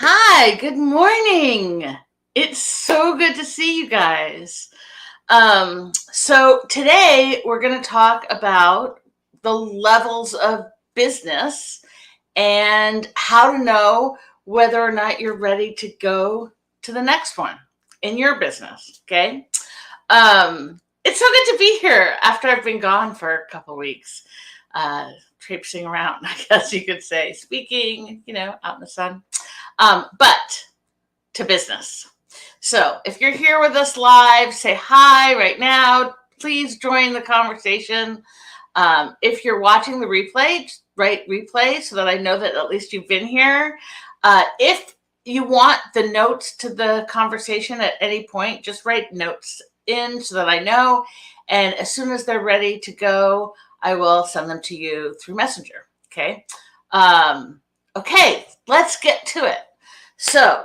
Hi, good morning. It's so good to see you guys. So today we're going to talk about the levels of business and how to know whether or not you're ready to go to the next one in your business. Okay. It's so good to be here after I've been gone for a couple weeks, traipsing around, I guess you could say, speaking, out in the sun. But to business. So if you're here with us live, say hi right now. Please join the conversation. If you're watching the replay, just write replay so that I know that at least you've been here. If you want the notes to the conversation at any point, just write notes in so that I know. And as soon as they're ready to go, I will send them to you through Messenger. Okay. Okay, let's get to it. So,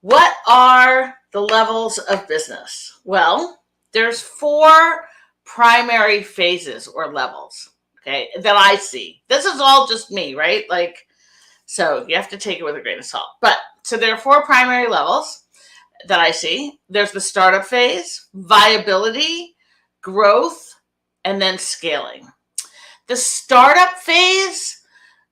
what are the levels of business? Well, there's 4 primary phases or levels, okay, that I see. This is all just me, right? So you have to take it with a grain of salt. But so there are 4 primary levels that I see. There's the startup phase, viability, growth, and then scaling. The startup phase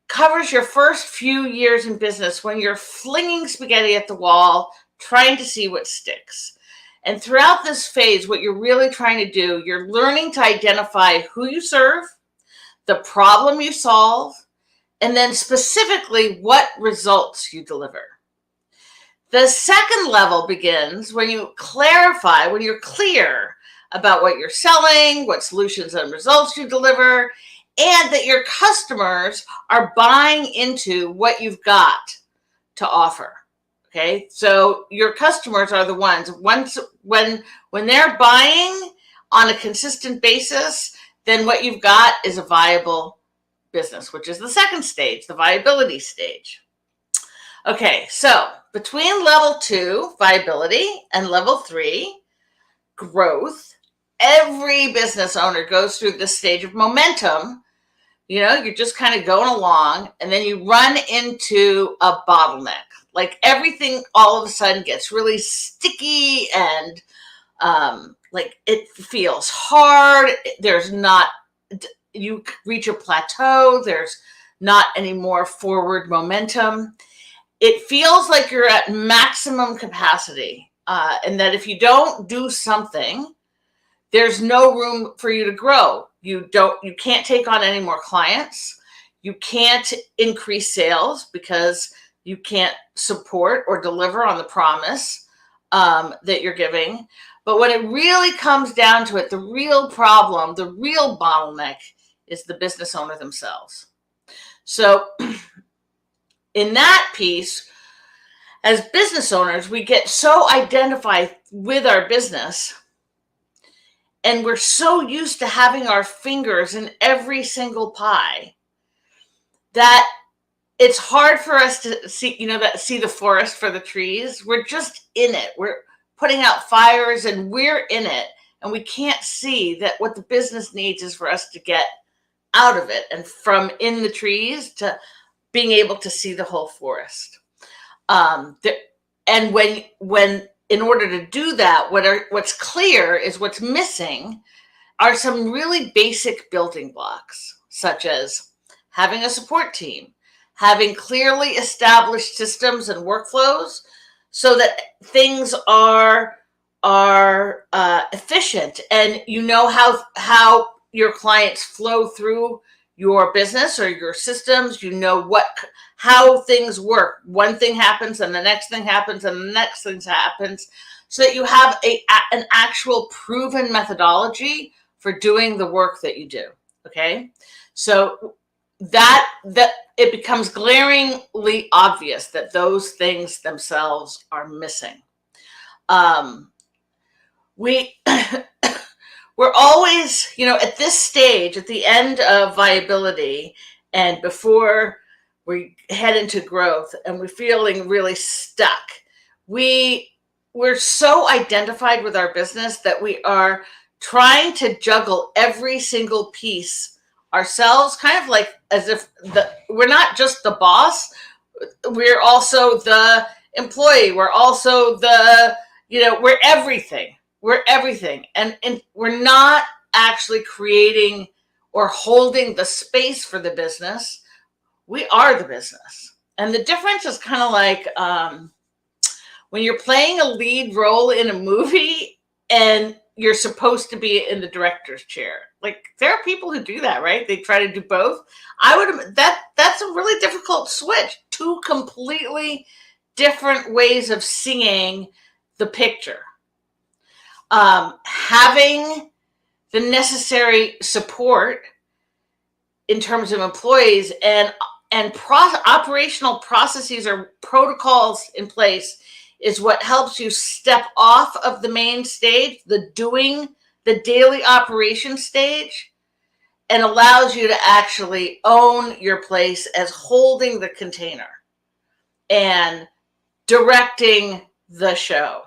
covers your first few years in business when you're flinging spaghetti at the wall, trying to see what sticks. And throughout this phase, what you're really trying to do, you're learning to identify who you serve, the problem you solve, and then specifically what results you deliver. The second level begins when you clarify, when you're clear about what you're selling, what solutions and results you deliver, and that your customers are buying into what you've got to offer. Okay, so your customers are the ones when they're buying on a consistent basis, then what you've got is a viable business, which is the second stage, the viability stage. Okay, so between level 2, viability, and level 3, growth, every business owner goes through this stage of momentum. You're just kind of going along, and then you run into a bottleneck. Like everything all of a sudden gets really sticky and like it feels hard. You reach a plateau. There's not any more forward momentum. It feels like you're at maximum capacity, and that if you don't do something, there's no room for you to grow. You can't take on any more clients. You can't increase sales because you can't support or deliver on the promise that you're giving. But when it really comes down to it, the real problem, the real bottleneck is the business owner themselves. So in that piece, as business owners, we get so identified with our business, and we're so used to having our fingers in every single pie that it's hard for us to see the forest for the trees. We're just in it. We're putting out fires and we're in it. And we can't see that what the business needs is for us to get out of it and from in the trees to being able to see the whole forest. And when in order to do that, what's clear is what's missing are some really basic building blocks, such as having a support team, having clearly established systems and workflows so that things are efficient, and how your clients flow through your business or your systems. How things work. One thing happens and the next thing happens and the next thing happens, so that you have an actual proven methodology for doing the work that you do. Okay, so that it becomes glaringly obvious that those things themselves are missing. We're always, at this stage, at the end of viability and before we head into growth, and we're feeling really stuck. We're so identified with our business that we are trying to juggle every single piece ourselves, kind of like as if we're not just the boss, We're also the employee. We're also the, we're everything. We're everything. And we're not actually creating or holding the space for the business. We are the business. And the difference is kind of like when you're playing a lead role in a movie and you're supposed to be in the director's chair. Like, there are people who do that, right? They try to do both. That's a really difficult switch. Two completely different ways of seeing the picture. Having the necessary support in terms of employees and operational processes or protocols in place is what helps you step off of the main stage, the daily operation stage, and allows you to actually own your place as holding the container and directing the show.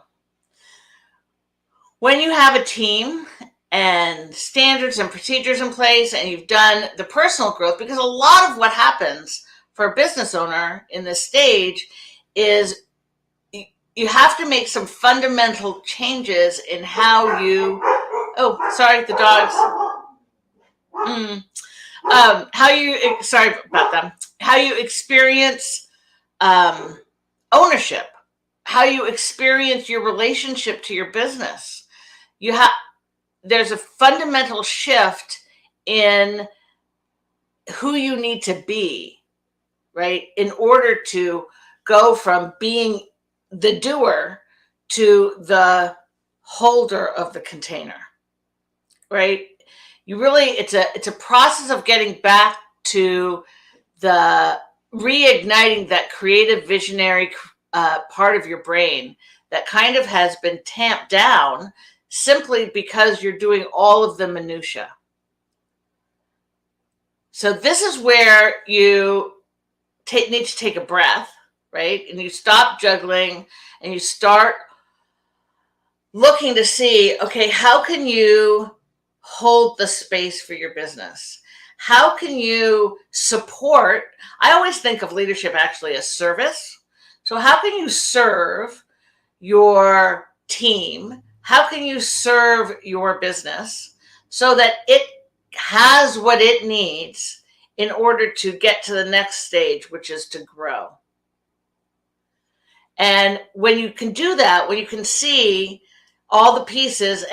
When you have a team and standards and procedures in place and you've done the personal growth, because a lot of what happens for a business owner in this stage is you have to make some fundamental changes in how you, sorry, the dogs. Sorry about them. How you experience ownership, how you experience your relationship to your business. There's a fundamental shift in who you need to be, right? In order to go from being the doer to the holder of the container, right? It's a process of getting back to the reigniting that creative visionary part of your brain that kind of has been tamped down simply because you're doing all of the minutia. So this is where you need to take a breath, right? And you stop juggling and you start looking to see, okay, how can you hold the space for your business? How can you support? I always think of leadership actually as service. So how can you serve your team? How can you serve your business so that it has what it needs in order to get to the next stage, which is to grow? And when you can do that, when you can see all the pieces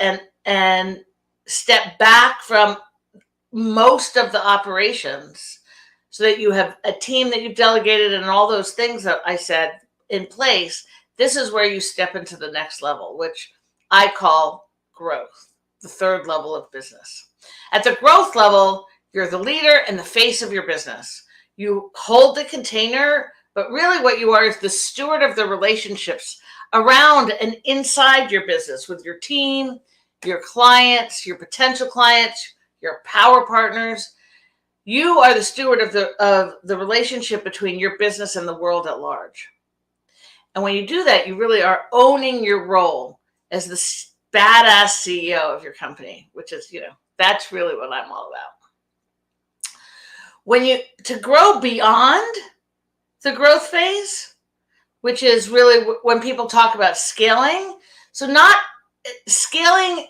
and step back from most of the operations so that you have a team that you've delegated and all those things that I said in place, this is where you step into the next level, which I call growth, the third level of business. At the growth level, you're the leader and the face of your business. You hold the container, but really what you are is the steward of the relationships around and inside your business with your team, your clients, your potential clients, your power partners. You are the steward of the relationship between your business and the world at large. And when you do that, you really are owning your role as the badass CEO of your company, which is, that's really what I'm all about. To grow beyond the growth phase, which is really when people talk about scaling. So not scaling,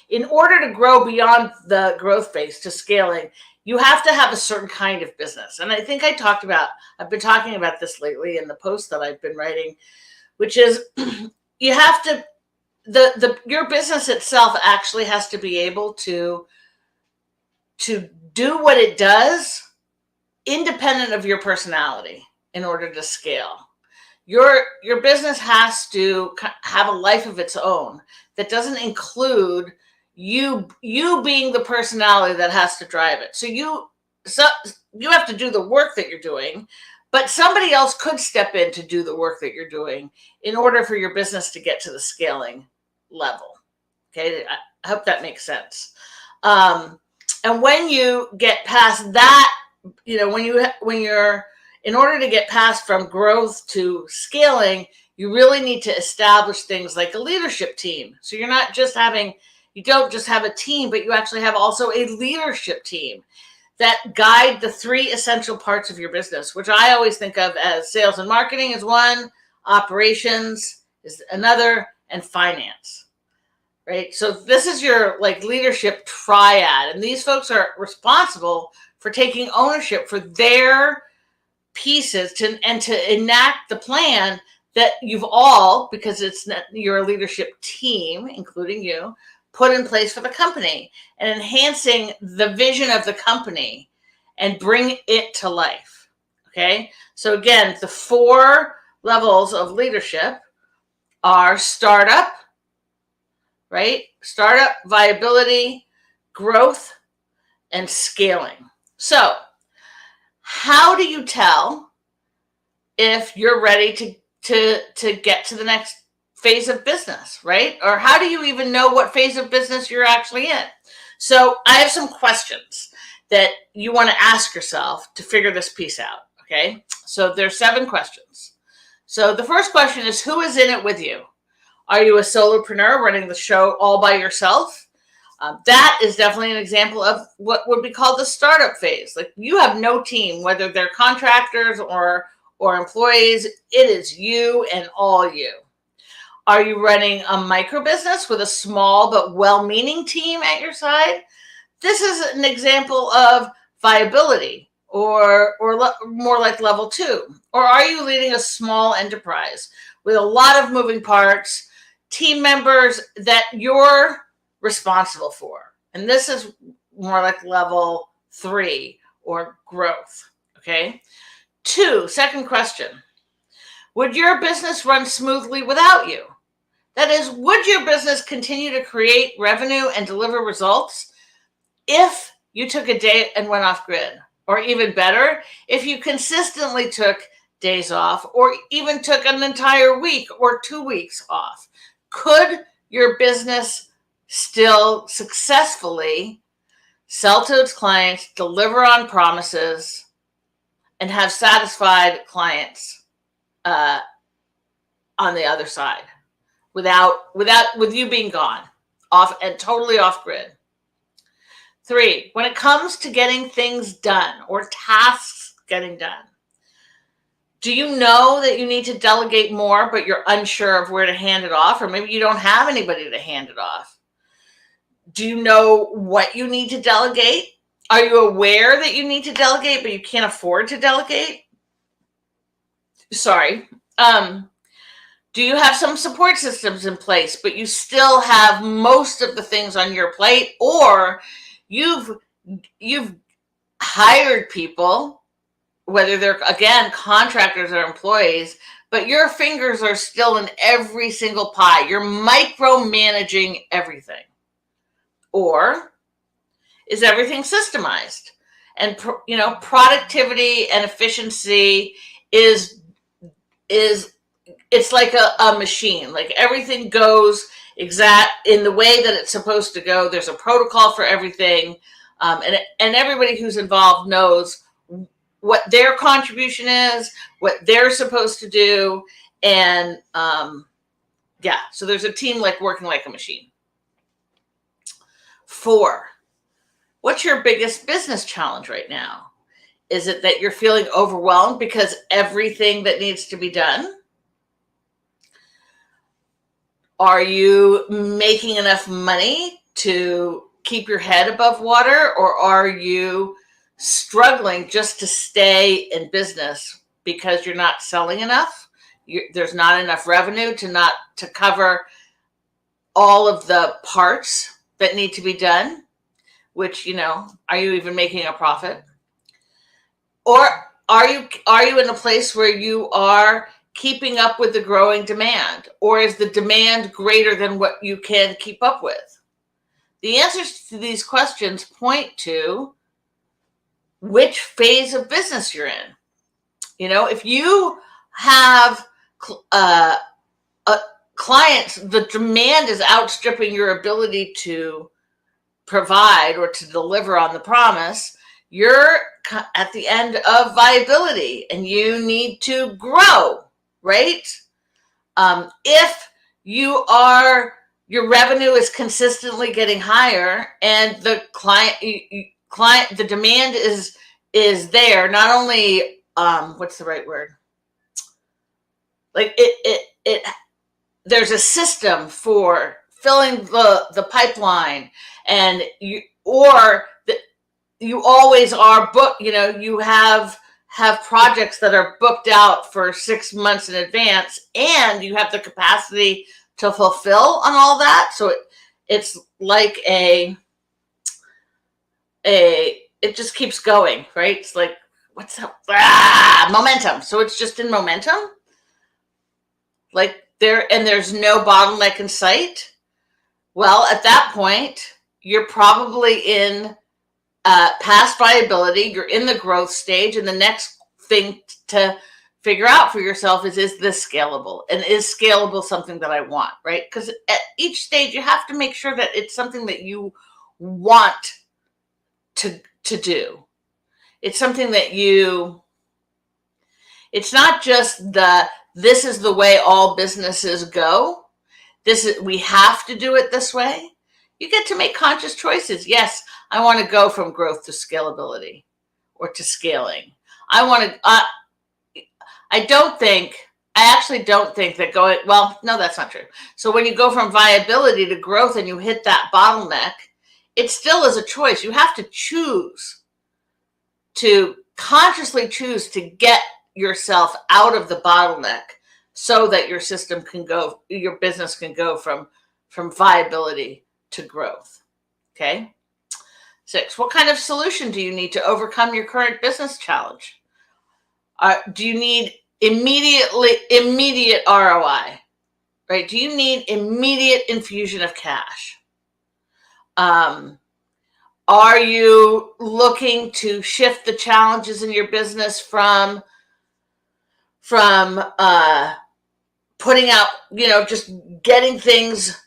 in order to grow beyond the growth phase to scaling, you have to have a certain kind of business. And I think I've been talking about this lately in the post that I've been writing, which is you have to, your business itself actually has to be able to do what it does independent of your personality in order to scale. Your business has to have a life of its own that doesn't include you being the personality that has to drive it. So you have to do the work that you're doing, but somebody else could step in to do the work that you're doing in order for your business to get to the scaling level. Okay, I hope that makes sense. And when you get past that, in order to get past from growth to scaling, you really need to establish things like a leadership team. So you don't just have a team, but you actually have also a leadership team that guide the 3 essential parts of your business, which I always think of as sales and marketing is one, operations is another, and finance. Right? So this is your like leadership triad, and these folks are responsible for taking ownership for their pieces to enact the plan that you've all, because it's your leadership team, including you, put in place for the company, and enhancing the vision of the company and bring it to life. Okay. So again, the 4 levels of leadership are startup, right? Startup, viability, growth, and scaling. So how do you tell if you're ready to get to the next phase of business, right? Or how do you even know what phase of business you're actually in? So I have some questions that you want to ask yourself to figure this piece out, okay? So there's 7 questions. So the first question is, who is in it with you? Are you a solopreneur running the show all by yourself? That is definitely an example of what would be called the startup phase. Like you have no team, whether they're contractors or employees. It is you and all you. Are you running a micro business with a small but well-meaning team at your side? This is an example of viability, or more like level 2. Or are you leading a small enterprise with a lot of moving parts, team members that you're responsible for? And this is more like level 3 or growth. Okay. 2, second question. Would your business run smoothly without you? That is, would your business continue to create revenue and deliver results if you took a day and went off grid? Or even better, if you consistently took days off, or even took an entire week or 2 weeks off? Could your business still successfully sell to its clients, deliver on promises, and have satisfied clients on the other side with you being gone off and totally off grid? 3, when it comes to getting things done or tasks getting done, do you know that you need to delegate more, but you're unsure of where to hand it off? Or maybe you don't have anybody to hand it off. Do you know what you need to delegate? Are you aware that you need to delegate, but you can't afford to delegate? Sorry. Do you have some support systems in place, but you still have most of the things on your plate? Or you've hired people, whether they're, again, contractors or employees, but your fingers are still in every single pie. You're micromanaging everything. Or is everything systemized? And productivity and efficiency is it's like a machine. Like everything goes exact in the way that it's supposed to go. There's a protocol for everything, and everybody who's involved knows what their contribution is, what they're supposed to do, and so there's a team like working like a machine. 4, what's your biggest business challenge right now? Is it that you're feeling overwhelmed because everything that needs to be done? Are you making enough money to keep your head above water, or are you struggling just to stay in business because you're not selling enough? There's not enough revenue to cover all of the parts that need to be done, which, are you even making a profit? Or are you in a place where you are keeping up with the growing demand? Or is the demand greater than what you can keep up with? The answers to these questions point to which phase of business you're in. If you have clients, the demand is outstripping your ability to provide or to deliver on the promise, you're at the end of viability and you need to grow, right? If your revenue is consistently getting higher and the the demand is there. Not only, what's the right word? Like it there's a system for filling the pipeline, and you always are booked. You have projects that are booked out for 6 months in advance, and you have the capacity to fulfill on all that. So it's like it just keeps going, right? It's like, what's up? Momentum. So it's just in momentum. Like there's no bottleneck in sight. Well, at that point, you're probably in past viability. You're in the growth stage, and the next thing to figure out for yourself is this scalable? And is scalable something that I want, right? Because at each stage, you have to make sure that it's something that you want to do. It's something that it's not just this is the way all businesses go. We have to do it this way. You get to make conscious choices. Yes, I want to go from growth to scalability or to scaling. I actually don't think that no, that's not true. So when you go from viability to growth and you hit that bottleneck, it still is a choice. You have to consciously choose to get yourself out of the bottleneck so that your business can go from viability to growth. Okay. 6, what kind of solution do you need to overcome your current business challenge? Do you need immediate ROI, right? Do you need immediate infusion of cash? Are you looking to shift the challenges in your business from putting out, just getting things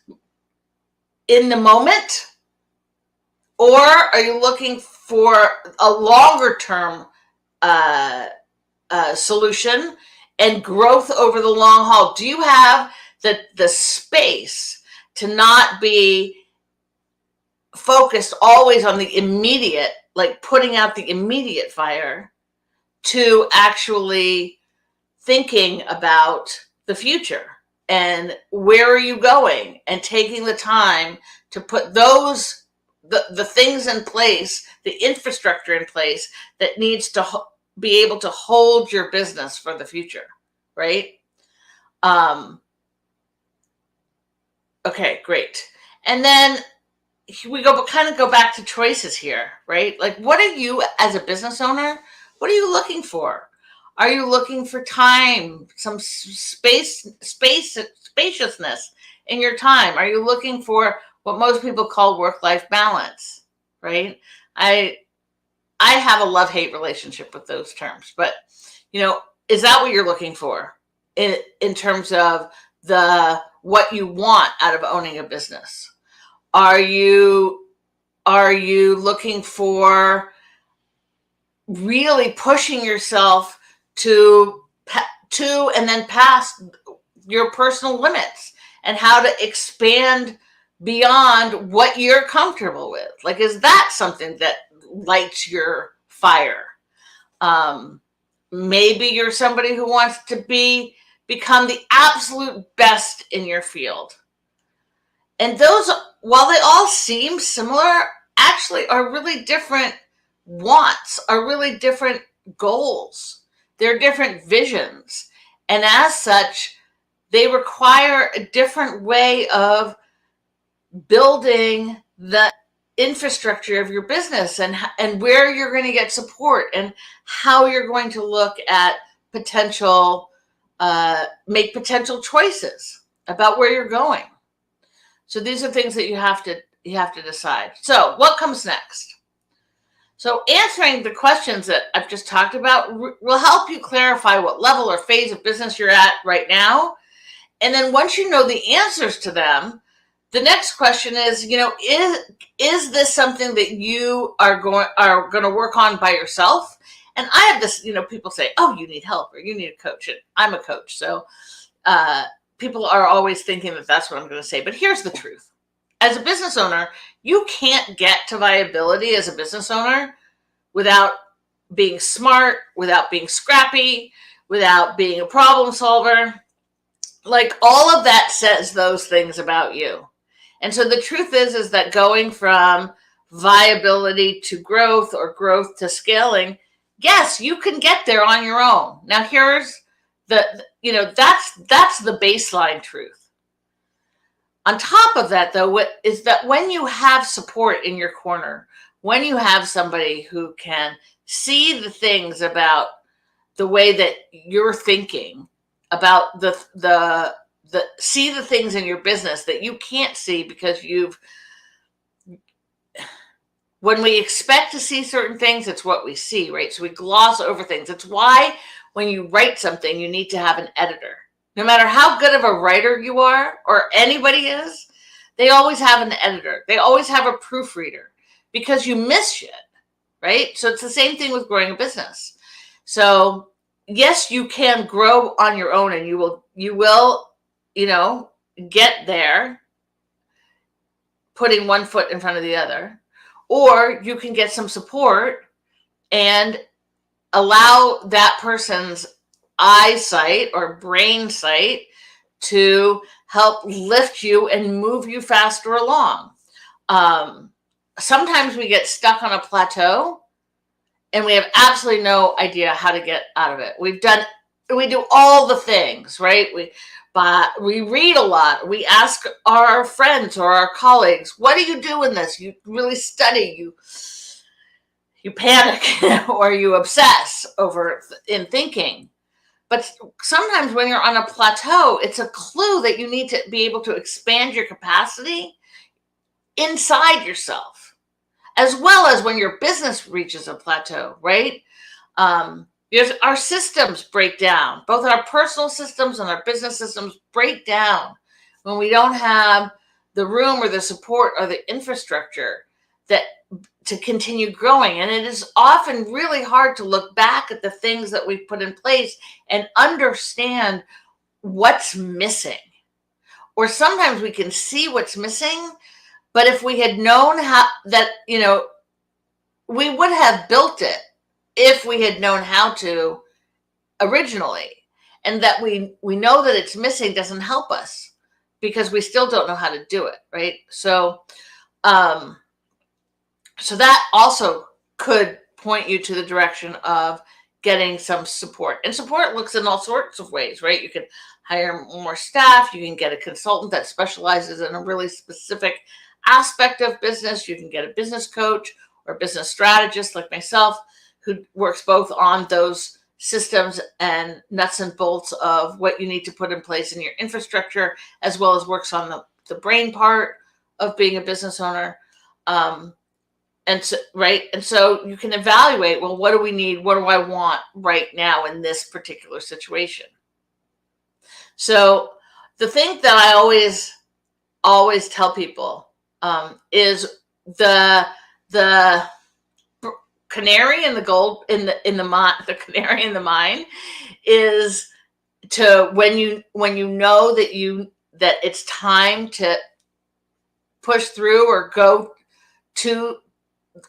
in the moment? Or are you looking for a longer term solution and growth over the long haul? Do you have the space to not be focused always on the immediate, like putting out the immediate fire, to actually thinking about the future and where are you going, and taking the time to put the things in place, the infrastructure in place that needs to be able to hold your business for the future, right? Okay, great. And then we go back to choices here, right? Like, what are you, as a business owner, what are you looking for? Are you looking for time, some spaciousness in your time? Are you looking for what most people call work-life balance, right? I have a love-hate relationship with those terms, but is that what you're looking for in terms of what you want out of owning a business? Are you looking for really pushing yourself to and then past your personal limits, and how to expand beyond what you're comfortable with? Like, is that something that lights your fire? Maybe you're somebody who wants to become the absolute best in your field. And those, while they all seem similar, actually are really different wants, are really different goals. They're different visions. And as such, they require a different way of building the infrastructure of your business, and where you're going to get support, and how you're going to look at make potential choices about where you're going. So these are things that you have to decide. So what comes next? So answering the questions that I've just talked about will help you clarify what level or phase of business you're at right now. And then once you know the answers to them, the next question is, is this something that you are going to work on by yourself? And I have this, people say, oh, you need help, or you need a coach. And I'm a coach. So people are always thinking that that's what I'm going to say. But here's the truth. as a business owner, you can't get to viability as a business owner without being smart, without being scrappy, without being a problem solver. Like, all of that says those things about you. And so the truth is that going from viability to growth, or growth to scaling, yes, you can get there on your own. Now, here's that's the baseline truth. On top of that, though, what is that when you have support in your corner, when you have somebody who can see the things about the way that you're thinking, about the see the things in your business that you can't see because when we expect to see certain things, it's what we see, right? So we gloss over things. It's why when you write something, you need to have an editor. No matter how good of a writer you are, or anybody is, they always have an editor. They always have a proofreader, because you miss shit, right? So it's the same thing with growing a business. So yes, you can grow on your own, and you will, get there putting one foot in front of the other, or you can get some support and allow that person's eyesight or brain sight to help lift you and move you faster along. Sometimes we get stuck on a plateau and we have absolutely no idea how to get out of it. We do all the things, right? We read a lot. We ask our friends or our colleagues, what do you do in this? You really study, you panic or you obsess over in thinking. But sometimes when you're on a plateau, it's a clue that you need to be able to expand your capacity inside yourself, as well as when your business reaches a plateau, right? Our systems break down. Both our personal systems and our business systems break down when we don't have the room or the support or the infrastructure to continue growing. And it is often really hard to look back at the things that we've put in place and understand what's missing. Or sometimes we can see what's missing, but if we had known we would have built it if we had known how to originally. And that we know that it's missing doesn't help us because we still don't know how to do it, right? So that also could point you to the direction of getting some support. And support looks in all sorts of ways, right? You can hire more staff. You can get a consultant that specializes in a really specific aspect of business. You can get a business coach or business strategist like myself, who works both on those systems and nuts and bolts of what you need to put in place in your infrastructure, as well as works on the brain part of being a business owner. And so you can evaluate, well, what do we need? What do I want right now in this particular situation? So the thing that I always tell people is the canary in the canary in the mine is to when you know that it's time to push through or go to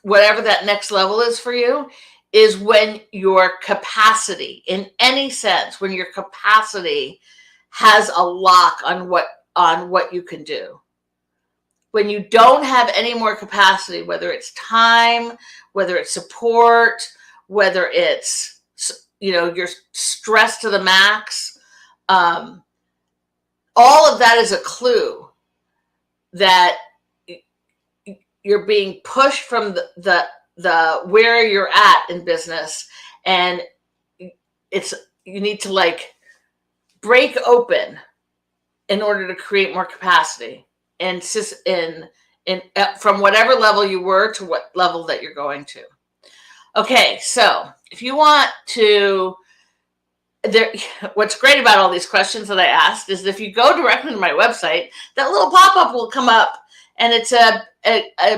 whatever that next level is for you, is when your capacity, in any sense, when your capacity has a lock on what you can do. When you don't have any more capacity, whether it's time, whether it's support, whether it's, you're stressed to the max, all of that is a clue that you're being pushed from the where you're at in business, and you need to break open in order to create more capacity and from whatever level you were to what level that you're going to. Okay, so if you want to, what's great about all these questions that I asked is if you go directly to my website, that little pop-up will come up, and it's a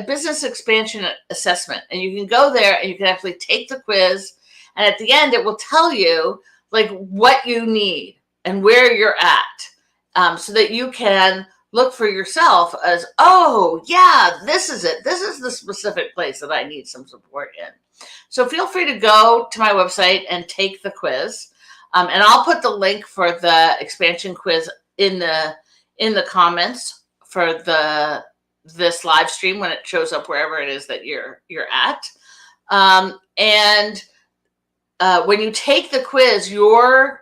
business expansion assessment. And you can go there and you can actually take the quiz. And at the end, it will tell you what you need and where you're at, so that you can look for yourself as, oh, yeah, this is it. This is the specific place that I need some support in. So feel free to go to my website and take the quiz. And I'll put the link for the expansion quiz in the comments for this live stream when it shows up wherever it is that you're at. And when you take the quiz, your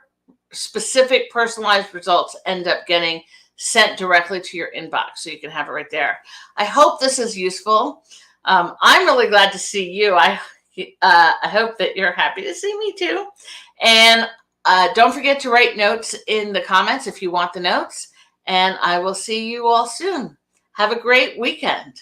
specific personalized results end up getting sent directly to your inbox, so you can have it right there. I hope this is useful. I'm really glad to see you. I hope that you're happy to see me too. And don't forget to write notes in the comments if you want the notes. And I will see you all soon. Have a great weekend.